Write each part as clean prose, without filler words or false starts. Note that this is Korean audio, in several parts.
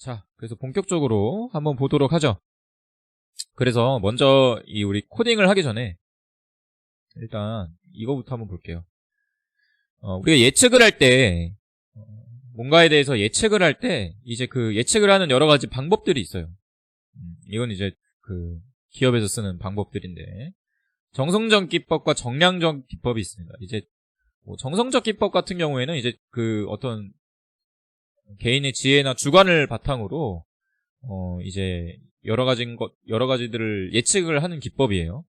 자, 그래서 본격적으로 한번 보도록 하죠. 그래서 먼저 우리 코딩을 하기 전에 일단 이거부터 한번 볼게요. 우리가 예측을 할 때, 뭔가에 대해서 예측을 할 때 이제 그 예측을 하는 여러 가지 방법들이 있어요. 이건 이제 그 기업에서 쓰는 방법들인데, 정성적 기법과 정량적 기법이 있습니다. 이제 뭐 정성적 기법 같은 경우에는 이제 그 어떤 개인의 지혜나 주관을 바탕으로 이제 여러 가지들을 예측을 하는 기법이에요.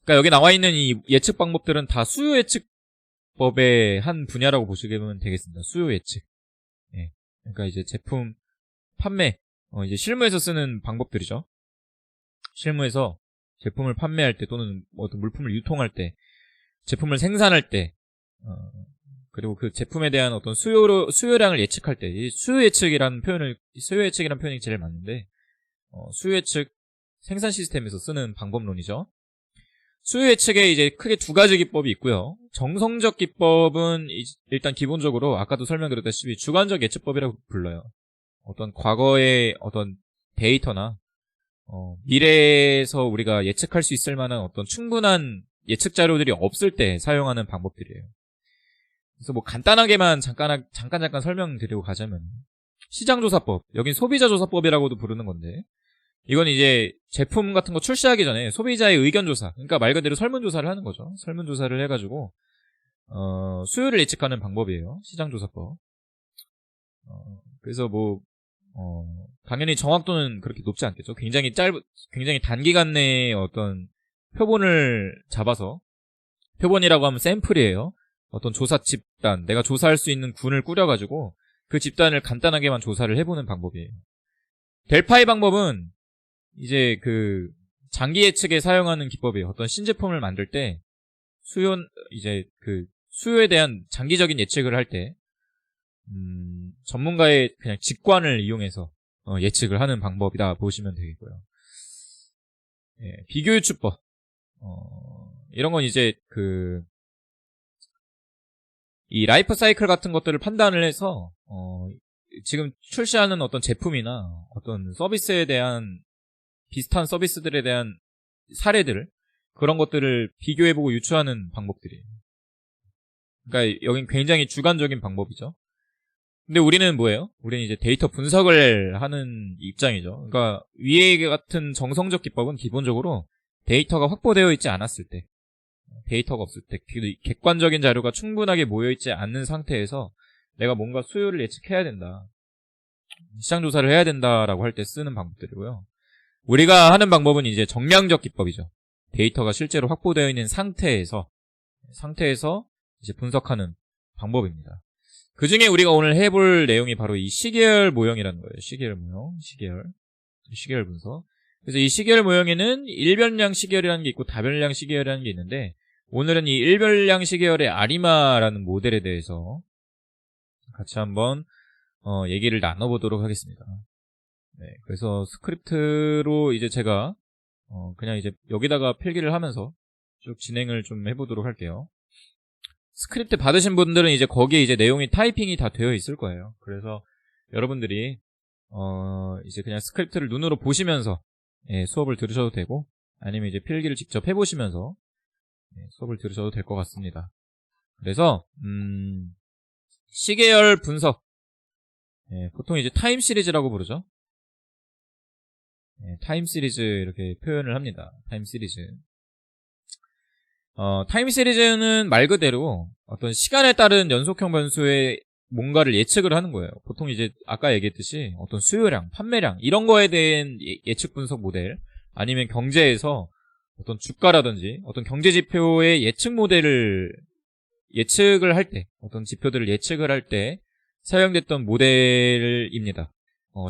그러니까 여기 나와 있는 이 예측 방법들은 다 수요 예측법의 한 분야라고 보시면 되겠습니다. 수요 예측. 예. 그러니까 이제 제품 판매, 이제 실무에서 쓰는 방법들이죠. 실무에서 제품을 판매할 때 또는 어떤 물품을 유통할 때, 제품을 생산할 때, 그리고 그 제품에 대한 어떤 수요량을 예측할 때, 이 수요 예측이라는 표현이 제일 맞는데, 수요 예측 생산 시스템에서 쓰는 방법론이죠. 수요 예측에 이제 크게 두 가지 기법이 있고요. 정성적 기법은 일단 기본적으로 아까도 설명드렸다시피 주관적 예측법이라고 불러요. 어떤 과거의 어떤 데이터나 미래에서 우리가 예측할 수 있을 만한 어떤 충분한 예측 자료들이 없을 때 사용하는 방법들이에요. 그래서 뭐 간단하게만 잠깐 설명드리고 가자면, 시장조사법, 여긴 소비자조사법이라고도 부르는 건데, 이건 이제 제품 같은 거 출시하기 전에 소비자의 의견조사, 그러니까 말 그대로 설문조사를 하는 거죠. 설문조사를 해가지고 수요를 예측하는 방법이에요. 시장조사법. 그래서 뭐 당연히 정확도는 그렇게 높지 않겠죠. 굉장히 단기간 내에 어떤 표본을 잡아서, 표본이라고 하면 샘플이에요. 어떤 조사 집단, 내가 조사할 수 있는 군을 꾸려가지고 그 집단을 간단하게만 조사를 해보는 방법이에요. 델파이 방법은 이제 그 장기 예측에 사용하는 기법이에요. 어떤 신제품을 만들 때 수요에 대한 장기적인 예측을 할 때 전문가의 그냥 직관을 이용해서 예측을 하는 방법이다 보시면 되겠고요. 예, 비교유추법, 이런 건 이제 이 라이프 사이클 같은 것들을 판단을 해서 지금 출시하는 어떤 제품이나 어떤 서비스에 대한 비슷한 서비스들에 대한 사례들, 그런 것들을 비교해보고 유추하는 방법들이에요. 그러니까 여긴 굉장히 주관적인 방법이죠. 근데 우리는 뭐예요? 우리는 이제 데이터 분석을 하는 입장이죠. 그러니까 위에 같은 정성적 기법은 기본적으로 데이터가 확보되어 있지 않았을 때, 데이터가 없을 때, 객관적인 자료가 충분하게 모여있지 않는 상태에서 내가 뭔가 수요를 예측해야 된다, 시장조사를 해야 된다라고 할 때 쓰는 방법들이고요. 우리가 하는 방법은 이제 정량적 기법이죠. 데이터가 실제로 확보되어 있는 상태에서 이제 분석하는 방법입니다. 그 중에 우리가 오늘 해볼 내용이 바로 이 시계열 모형이라는 거예요. 시계열 모형, 시계열 분석. 그래서 이 시계열 모형에는 일변량 시계열이라는 게 있고 다변량 시계열이라는 게 있는데, 오늘은 이 일변량 시계열의 아리마라는 모델에 대해서 같이 한번 얘기를 나눠보도록 하겠습니다. 네, 그래서 스크립트로 이제 제가 그냥 이제 여기다가 필기를 하면서 쭉 진행을 좀 해보도록 할게요. 스크립트 받으신 분들은 이제 거기에 이제 내용이 타이핑이 다 되어 있을 거예요. 그래서 여러분들이 이제 그냥 스크립트를 눈으로 보시면서 수업을 들으셔도 되고, 아니면 이제 필기를 직접 해보시면서 수업을 들으셔도 될 것 같습니다. 그래서 시계열 분석, 보통 이제 타임 시리즈라고 부르죠. 타임 시리즈 이렇게 표현을 합니다. 타임 시리즈. 타임 시리즈는 말 그대로 어떤 시간에 따른 연속형 변수의 뭔가를 예측을 하는 거예요. 보통 이제 아까 얘기했듯이 어떤 수요량, 판매량 이런 거에 대한 예측 분석 모델, 아니면 경제에서 어떤 주가라든지 어떤 경제 지표의 예측 모델을 예측을 할 때, 어떤 지표들을 예측을 할 때 사용됐던 모델입니다.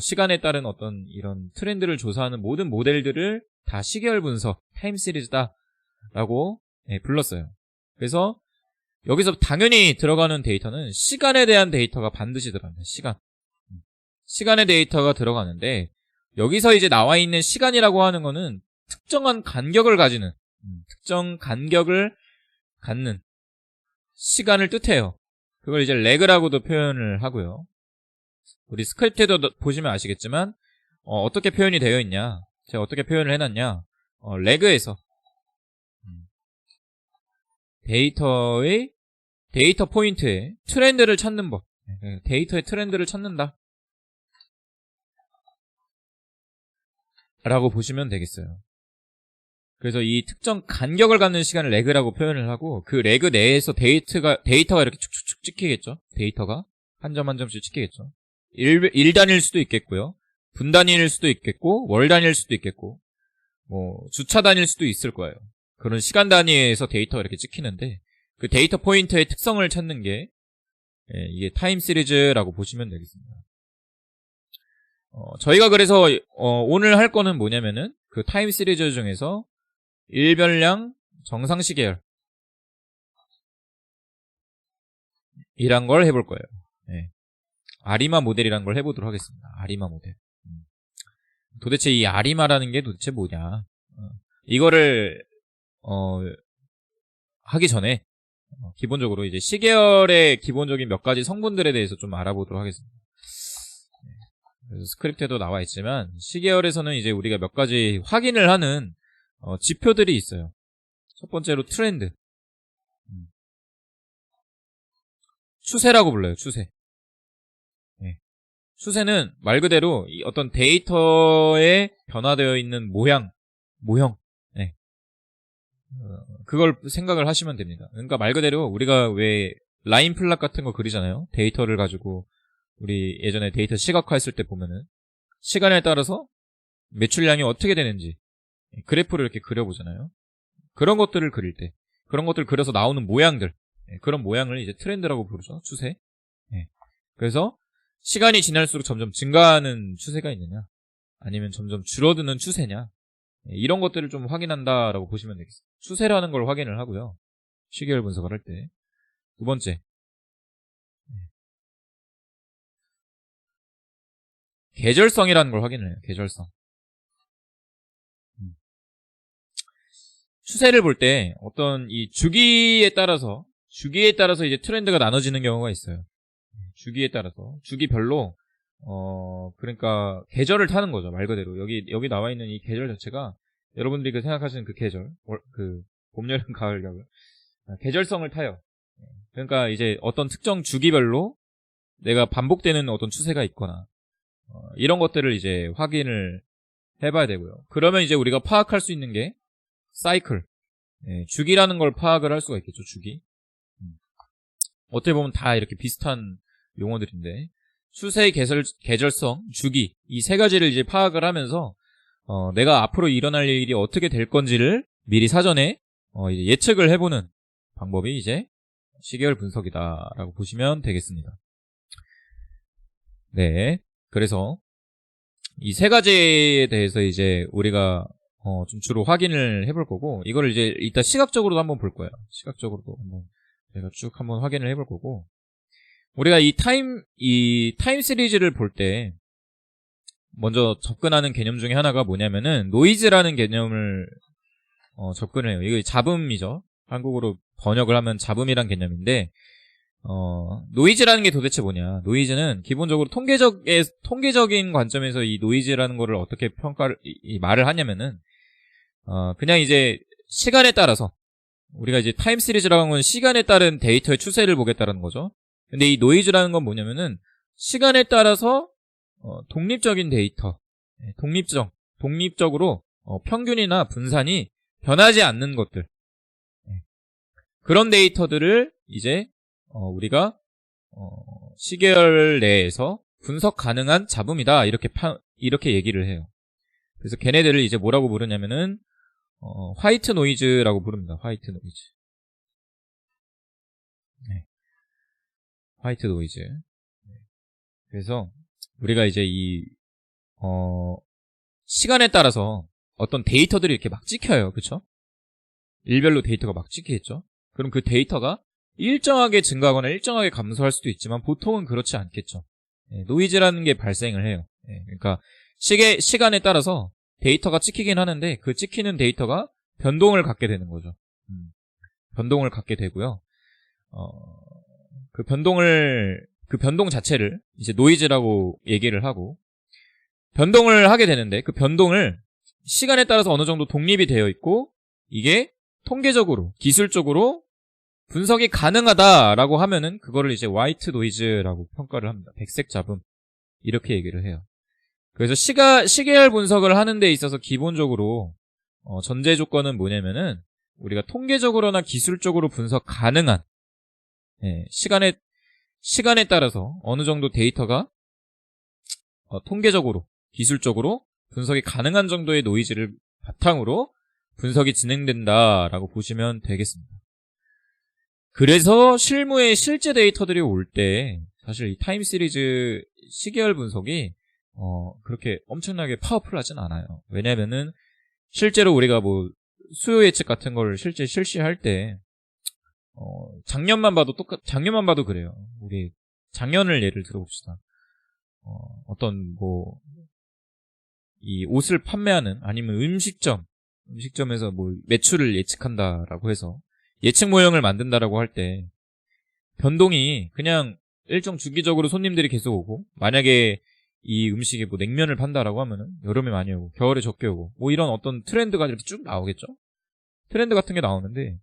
시간에 따른 어떤 이런 트렌드를 조사하는 모든 모델들을 다 시계열 분석, 타임 시리즈다 라고 불렀어요. 그래서 여기서 당연히 들어가는 데이터는 시간에 대한 데이터가 반드시 들어갑니다. 시간의 데이터가 들어가는데, 여기서 이제 나와 있는 시간이라고 하는 거는 특정한 간격을 가지는, 특정 간격을 갖는 시간을 뜻해요. 그걸 이제 레그라고도 표현을 하고요. 우리 스크립트도 보시면 아시겠지만 어떻게 표현이 되어 있냐, 제가 어떻게 표현을 해놨냐, 레그에서 데이터 포인트에 트렌드를 찾는 법, 데이터의 트렌드를 찾는다 라고 보시면 되겠어요. 그래서 이 특정 간격을 갖는 시간을 레그라고 표현을 하고, 그 레그 내에서 데이터가 이렇게 축축축 찍히겠죠. 데이터가 한 점 한 점씩 찍히겠죠. 일 단위일 수도 있겠고요, 분 단위일 수도 있겠고, 월 단위일 수도 있겠고, 뭐 주차 단위일 수도 있을 거예요. 그런 시간 단위에서 데이터가 이렇게 찍히는데, 그 데이터 포인트의 특성을 찾는 게 이게 타임 시리즈라고 보시면 되겠습니다. 저희가 그래서 오늘 할 거는 뭐냐면은 그 타임 시리즈 중에서 일별량 정상시 계열 이란 걸 해볼 거예요. 네. 아리마 모델이란 걸 해보도록 하겠습니다. 아리마 모델. 도대체 이 아리마라는 게 도대체 뭐냐? 이거를 하기 전에 기본적으로 이제 시계열의 기본적인 몇 가지 성분들에 대해서 좀 알아보도록 하겠습니다. 그래서 스크립트에도 나와 있지만 시계열에서는 이제 우리가 몇 가지 확인을 하는 지표들이 있어요. 첫 번째로 트렌드, 추세라고 불러요. 추세. 네. 추세는 말 그대로 어떤 데이터에 변화되어 있는 모형, 네. 그걸 생각을 하시면 됩니다. 그러니까 말 그대로 우리가 왜 라인 플랫 같은 거 그리잖아요. 데이터를 가지고 우리 예전에 데이터 시각화했을 때 보면은 시간에 따라서 매출량이 어떻게 되는지 그래프를 이렇게 그려보잖아요. 그런 것들을 그릴 때, 그런 것들을 그려서 나오는 모양들, 그런 모양을 이제 트렌드라고 부르죠. 추세. 그래서 시간이 지날수록 점점 증가하는 추세가 있느냐, 아니면 점점 줄어드는 추세냐, 이런 것들을 좀 확인한다라고 보시면 되겠습니다. 추세라는 걸 확인을 하고요. 시계열 분석을 할 때. 두 번째, 계절성이라는 걸 확인을 해요. 계절성. 추세를 볼 때 어떤 이 주기에 따라서 이제 트렌드가 나눠지는 경우가 있어요. 주기에 따라서, 주기별로 그러니까 계절을 타는 거죠. 말 그대로 여기 나와 있는 이 계절 자체가 여러분들이 그 생각하시는 그 계절, 그 봄, 여름, 가을, 겨울, 계절성을 타요. 그러니까 이제 어떤 특정 주기별로 내가 반복되는 어떤 추세가 있거나 이런 것들을 이제 확인을 해봐야 되고요. 그러면 이제 우리가 파악할 수 있는 게 사이클, 주기라는 걸 파악을 할 수가 있겠죠. 주기. 어떻게 보면 다 이렇게 비슷한 용어들인데, 추세, 계절성, 주기, 이 세 가지를 이제 파악을 하면서 내가 앞으로 일어날 일이 어떻게 될 건지를 미리 사전에 이제 예측을 해보는 방법이 이제 시계열 분석이다라고 보시면 되겠습니다. 네, 그래서 이 세 가지에 대해서 이제 우리가 좀 주로 확인을 해볼 거고, 이거를 이제 이따 시각적으로도 한번 볼 거예요. 시각적으로도 한번 제가 쭉 한번 확인을 해볼 거고, 우리가 이 타임 시리즈를 볼 때 먼저 접근하는 개념 중에 하나가 뭐냐면은 노이즈라는 개념을 접근을 해요. 이거 잡음이죠. 한국어로 번역을 하면 잡음이란 개념인데, 노이즈라는 게 도대체 뭐냐? 노이즈는 기본적으로 통계적인 관점에서 이 노이즈라는 거를 어떻게 말을 하냐면은, 그냥 이제 시간에 따라서, 우리가 이제 타임 시리즈라고 하는 건 시간에 따른 데이터의 추세를 보겠다는 거죠. 근데 이 노이즈라는 건 뭐냐면은 시간에 따라서 독립적인 데이터, 독립적으로 평균이나 분산이 변하지 않는 것들, 그런 데이터들을 이제 우리가 시계열 내에서 분석 가능한 잡음이다, 이렇게 얘기를 해요. 그래서 걔네들을 이제 뭐라고 부르냐면은 화이트 노이즈라고 부릅니다. 화이트 노이즈. 네. 화이트 노이즈. 그래서 우리가 이제 시간에 따라서 어떤 데이터들이 이렇게 막 찍혀요. 그쵸? 일별로 데이터가 막 찍히겠죠? 그럼 그 데이터가 일정하게 증가하거나 일정하게 감소할 수도 있지만 보통은 그렇지 않겠죠. 노이즈라는 게 발생을 해요. 그러니까 시간에 따라서 데이터가 찍히긴 하는데 그 찍히는 데이터가 변동을 갖게 되는 거죠. 변동을 갖게 되고요. 그 변동을 그 변동 자체를 이제 노이즈라고 얘기를 하고, 변동을 하게 되는데 그 변동을 시간에 따라서 어느 정도 독립이 되어 있고, 이게 통계적으로, 기술적으로 분석이 가능하다라고 하면은 그거를 이제 화이트 노이즈라고 평가를 합니다. 백색 잡음. 이렇게 얘기를 해요. 그래서 시계열 분석을 하는 데 있어서 기본적으로 전제 조건은 뭐냐면은 우리가 통계적으로나 기술적으로 분석 가능한, 시간에 따라서 어느 정도 데이터가 통계적으로, 기술적으로 분석이 가능한 정도의 노이즈를 바탕으로 분석이 진행된다라고 보시면 되겠습니다. 그래서 실무에 실제 데이터들이 올 때 사실 이 타임 시리즈 시계열 분석이 그렇게 엄청나게 파워풀하진 않아요. 왜냐면은 실제로 우리가 뭐 수요 예측 같은 걸 실제 실시할 때 작년만 봐도 그래요. 우리 작년을 예를 들어봅시다. 어떤 뭐 이 옷을 판매하는, 아니면 음식점에서 뭐 매출을 예측한다라고 해서 예측 모형을 만든다라고 할 때 변동이 그냥 일정 주기적으로 손님들이 계속 오고, 만약에 이 음식에 뭐 냉면을 판다라고 하면은 여름에 많이 오고 겨울에 적게 오고 뭐 이런 어떤 트렌드가 이렇게 쭉 나오겠죠. 트렌드 같은 게 나오는데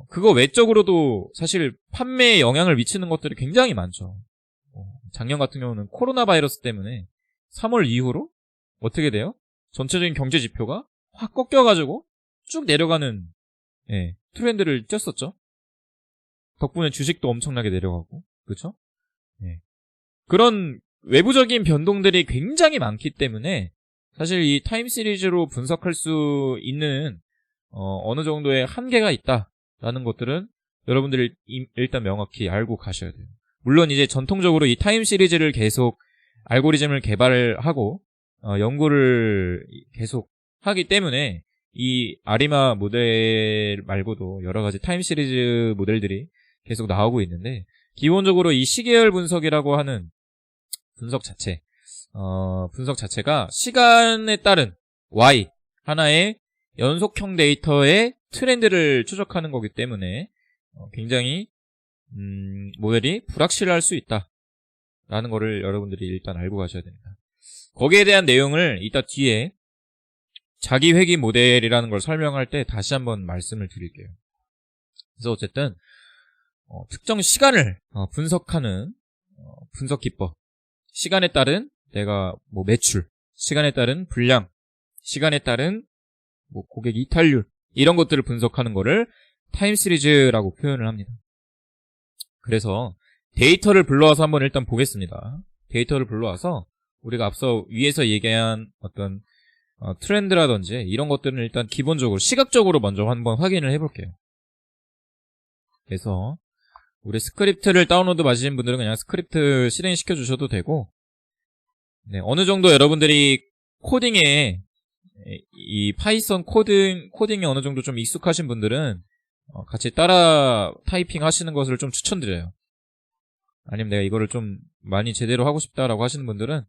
그거 외적으로도 사실 판매에 영향을 미치는 것들이 굉장히 많죠. 작년 같은 경우는 코로나 바이러스 때문에 3월 이후로 어떻게 돼요? 전체적인 경제 지표가 확 꺾여가지고 쭉 내려가는 트렌드를 쪘었죠. 덕분에 주식도 엄청나게 내려가고, 그렇죠? 그런 외부적인 변동들이 굉장히 많기 때문에 사실 이 타임 시리즈로 분석할 수 있는 어느 정도의 한계가 있다라는 것들은 여러분들이 일단 명확히 알고 가셔야 돼요. 물론 이제 전통적으로 이 타임 시리즈를 계속 알고리즘을 개발하고 연구를 계속 하기 때문에 이 아리마 모델 말고도 여러 가지 타임 시리즈 모델들이 계속 나오고 있는데, 기본적으로 이 시계열 분석이라고 하는 분석 자체가 시간에 따른 Y, 하나의 연속형 데이터의 트렌드를 추적하는 거기 때문에 굉장히 모델이 불확실할 수 있다라는 거를 여러분들이 일단 알고 가셔야 됩니다. 거기에 대한 내용을 이따 뒤에 자기 회귀 모델이라는 걸 설명할 때 다시 한번 말씀을 드릴게요. 그래서 어쨌든 특정 시간을 분석하는 분석 기법, 시간에 따른 내가 뭐 매출, 시간에 따른 분량, 시간에 따른 뭐 고객 이탈률, 이런 것들을 분석하는 거를 타임 시리즈라고 표현을 합니다. 그래서 데이터를 불러와서 한번 일단 보겠습니다. 데이터를 불러와서 우리가 앞서 위에서 얘기한 어떤 트렌드라든지 이런 것들은 일단 기본적으로 시각적으로 먼저 한번 확인을 해볼게요. 그래서 우리 스크립트를 다운로드 받으신 분들은 그냥 스크립트 실행시켜 주셔도 되고, 어느 정도 여러분들이 코딩에 이 파이썬 코딩에 어느 정도 좀 익숙하신 분들은 같이 따라 타이핑 하시는 것을 좀 추천드려요. 아니면 내가 이거를 좀 많이 제대로 하고 싶다라고 하시는 분들은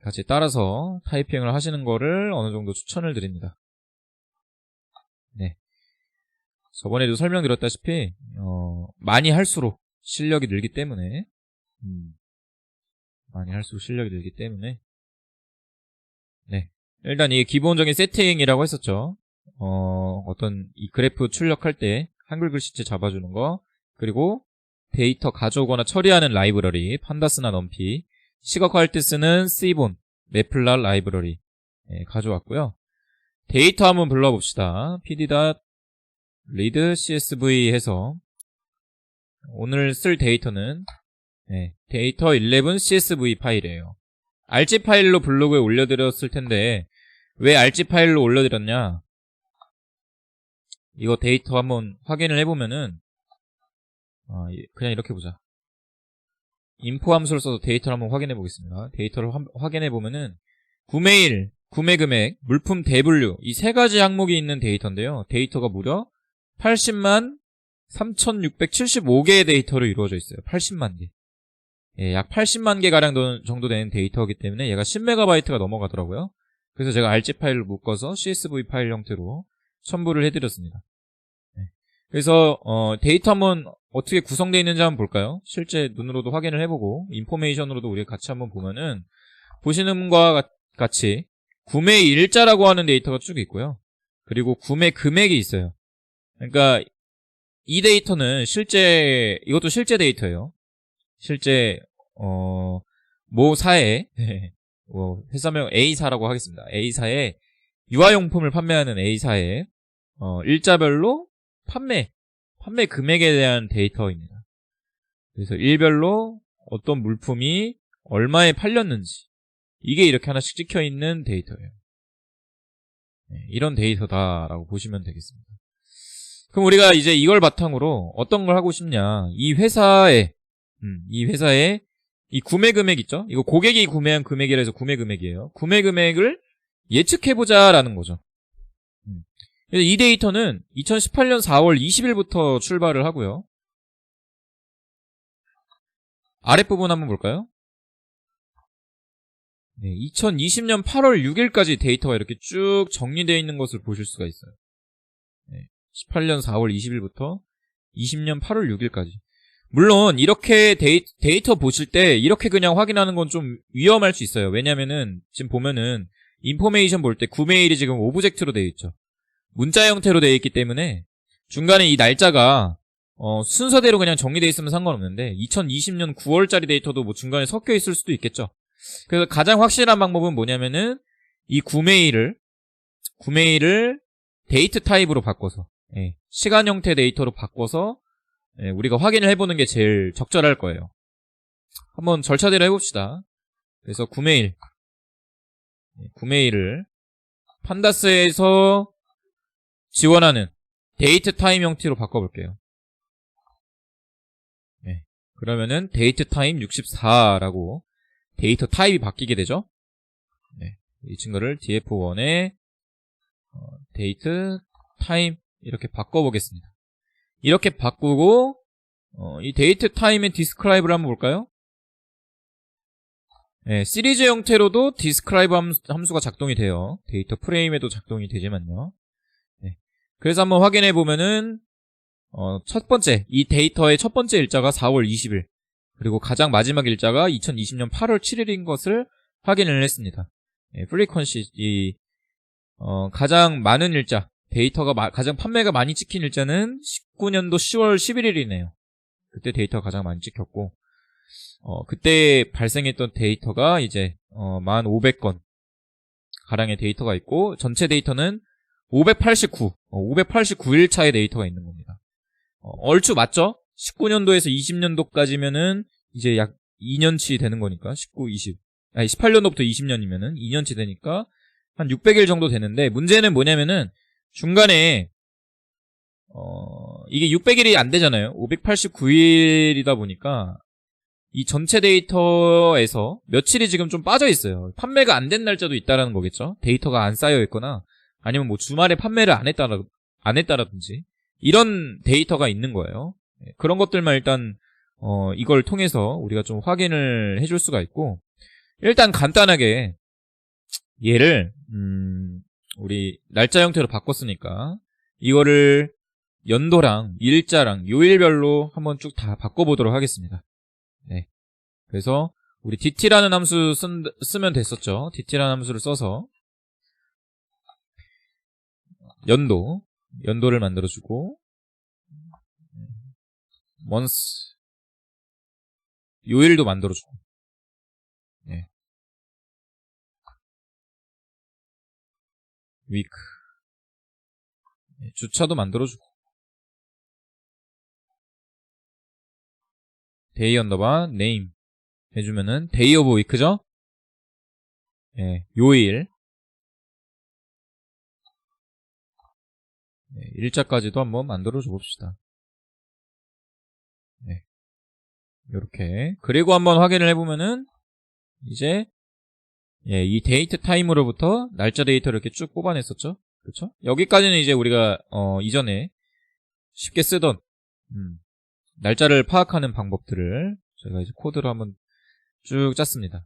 같이 따라서 타이핑을 하시는 거를 어느 정도 추천을 드립니다. 저번에도 설명드렸다시피 많이 할수록 실력이 늘기 때문에 일단 이게 기본적인 세팅이라고 했었죠. 어떤 이 그래프 출력할 때 한글 글씨체 잡아주는 거, 그리고 데이터 가져오거나 처리하는 라이브러리, 판다스나 넘피, 시각화할 때 쓰는 C본, 매플라 라이브러리 가져왔고요. 데이터 한번 불러봅시다. pd.read csv 해서 오늘 쓸 데이터는 데이터 11 csv 파일이에요. argc 파일로 블로그에 올려드렸을 텐데 왜 argc 파일로 올려드렸냐, 이거 데이터 한번 확인을 해보면은 그냥 이렇게 보자. 인포 함수를 써서 데이터를 한번 확인해 보겠습니다. 데이터를 확인해 보면은 구매일, 구매금액, 물품 대분류, 이 세 가지 항목이 있는 데이터인데요. 데이터가 무려 80만 3,675개의 데이터로 이루어져 있어요. 80만 개. 약 80만 개 가량 정도 되는 데이터이기 때문에 얘가 10MB가 넘어가더라고요. 그래서 제가 argc 파일을 묶어서 CSV 파일 형태로 첨부를 해드렸습니다. 그래서 데이터 한번 어떻게 구성되어 있는지 한번 볼까요? 실제 눈으로도 확인을 해보고 인포메이션으로도 우리가 같이 한번 보면은 보시는 것과 같이 구매 일자라고 하는 데이터가 쭉 있고요. 그리고 구매 금액이 있어요. 그러니까 이 데이터는 이것도 실제 데이터예요. 실제 모 사에 회사명 A사라고 하겠습니다. A사에 유아용품을 판매하는 A사에 일자별로 판매 금액에 대한 데이터입니다. 그래서 일별로 어떤 물품이 얼마에 팔렸는지 이게 이렇게 하나씩 찍혀 있는 데이터예요. 이런 데이터다라고 보시면 되겠습니다. 그럼 우리가 이제 이걸 바탕으로 어떤 걸 하고 싶냐? 이 회사에 이 구매 금액 있죠? 이거 고객이 구매한 금액이라 해서 구매 금액이에요. 구매 금액을 예측해보자라는 거죠. 그래서 이 데이터는 2018년 4월 20일부터 출발을 하고요. 아랫부분 한번 볼까요? 2020년 8월 6일까지 데이터가 이렇게 쭉 정리되어 있는 것을 보실 수가 있어요. 18년 4월 20일부터 20년 8월 6일까지. 물론 이렇게 데이터 보실 때 이렇게 그냥 확인하는 건 좀 위험할 수 있어요. 왜냐면은 지금 보면은 인포메이션 볼 때 구매일이 지금 오브젝트로 되어 있죠. 문자 형태로 되어 있기 때문에 중간에 이 날짜가 순서대로 그냥 정리되어 있으면 상관없는데 2020년 9월짜리 데이터도 뭐 중간에 섞여 있을 수도 있겠죠. 그래서 가장 확실한 방법은 뭐냐면은 이 구매일을 데이트 타입으로 바꿔서 시간 형태 데이터로 바꿔서 우리가 확인을 해보는 게 제일 적절할 거예요. 한번 절차대로 해봅시다. 그래서 구매일을 판다스에서 지원하는 데이트 타임 형태로 바꿔볼게요. 그러면은 데이트 타임 64라고 데이터 타입이 바뀌게 되죠. 이 친구를 df1에 데이트 타임 이렇게 바꿔보겠습니다. 이렇게 바꾸고 이 데이트 타임의 디스크라이브를 한번 볼까요? 시리즈 형태로도 디스크라이브 함수가 작동이 돼요. 데이터 프레임에도 작동이 되지만요. 그래서 한번 확인해 보면은 이 데이터의 첫 번째 일자가 4월 20일 그리고 가장 마지막 일자가 2020년 8월 7일인 것을 확인을 했습니다. 프리퀀시 가장 많은 일자 데이터가 가장 판매가 많이 찍힌 일자는 19년도 10월 11일이네요. 그때 데이터가 가장 많이 찍혔고 그때 발생했던 데이터가 이제 1,500건 가량의 데이터가 있고 전체 데이터는 589일차의 데이터가 있는 겁니다. 얼추 맞죠? 19년도에서 20년도까지면은 이제 약 2년치 되는 거니까 18년도부터 20년이면은 2년치 되니까 한 600일 정도 되는데 문제는 뭐냐면은 중간에 이게 600일이 안 되잖아요. 589일이다 보니까 이 전체 데이터에서 며칠이 지금 좀 빠져 있어요. 판매가 안 된 날짜도 있다라는 거겠죠. 데이터가 안 쌓여 있거나 아니면 뭐 주말에 판매를 안 했다라든지 이런 데이터가 있는 거예요. 그런 것들만 일단 이걸 통해서 우리가 좀 확인을 해줄 수가 있고 일단 간단하게 얘를 우리 날짜 형태로 바꿨으니까 이거를 연도랑 일자랑 요일별로 한번 쭉 다 바꿔보도록 하겠습니다. 그래서 우리 dt라는 함수 쓰면 됐었죠. dt라는 함수를 써서 연도를 만들어주고 month 요일도 만들어주고 week 주차도 만들어주고 day 언더바 name 해주면은 day of week죠. 요일 일자까지도 한번 만들어줘 봅시다. 이렇게 그리고 한번 확인을 해보면은 이제 이 데이트 타임으로부터 날짜 데이터를 이렇게 쭉 뽑아냈었죠. 그렇죠? 여기까지는 이제 우리가 이전에 쉽게 쓰던 날짜를 파악하는 방법들을 저희가 이제 코드로 한번 쭉 짰습니다.